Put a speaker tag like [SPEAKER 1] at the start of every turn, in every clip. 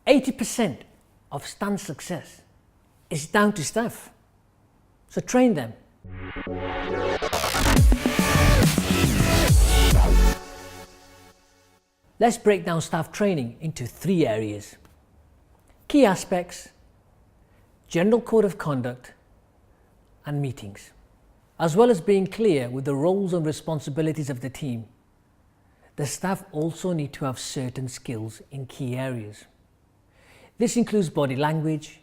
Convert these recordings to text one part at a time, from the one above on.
[SPEAKER 1] 80% of stand success is down to staff. So train them. Let's break down staff training into 3 areas. Key aspects, general code of conduct, and meetings. As well as being clear with the roles and responsibilities of the team, the staff also need to have certain skills in key areas. This includes body language,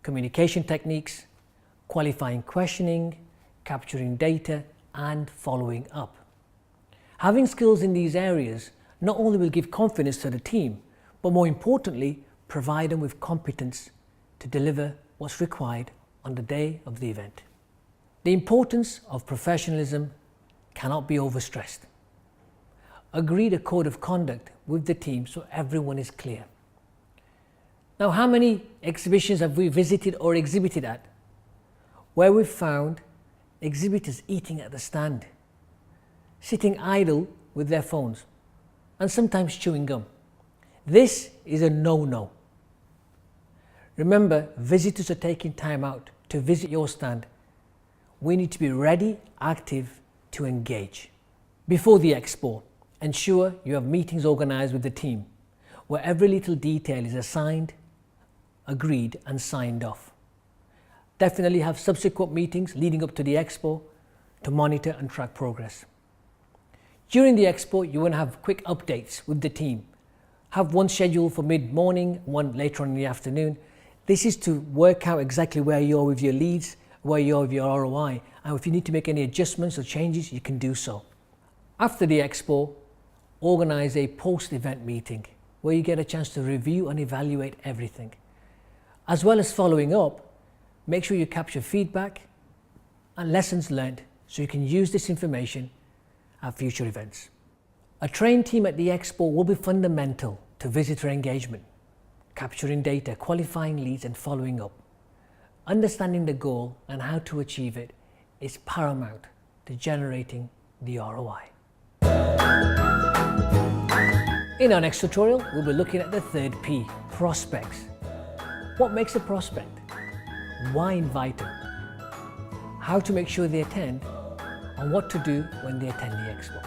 [SPEAKER 1] communication techniques, qualifying questioning, capturing data, and following up. Having skills in these areas not only will give confidence to the team, but more importantly, provide them with competence to deliver what's required on the day of the event. The importance of professionalism cannot be overstressed. Agree a code of conduct with the team so everyone is clear. Now, how many exhibitions have we visited or exhibited at where we've found exhibitors eating at the stand, sitting idle with their phones, and sometimes chewing gum? This is a no-no. Remember, visitors are taking time out to visit your stand. We need to be ready, active to engage. Before the expo, ensure you have meetings organized with the team where every little detail is assigned, agreed and signed off. Definitely have subsequent meetings leading up to the expo to monitor and track progress. During the expo, you want to have quick updates with the team. Have one scheduled for mid-morning, one later on in the afternoon. This is to work out exactly where you are with your leads, where you are with your ROI, and if you need to make any adjustments or changes, you can do so. After the expo, organize a post-event meeting where you get a chance to review and evaluate everything. As well as following up, make sure you capture feedback and lessons learned so you can use this information at future events. A trained team at the expo will be fundamental to visitor engagement, capturing data, qualifying leads and following up. Understanding the goal and how to achieve it is paramount to generating the ROI. In our next tutorial, we'll be looking at the 3rd P, prospects. What makes a prospect? Why invite them? How to make sure they attend, and what to do when they attend the expo.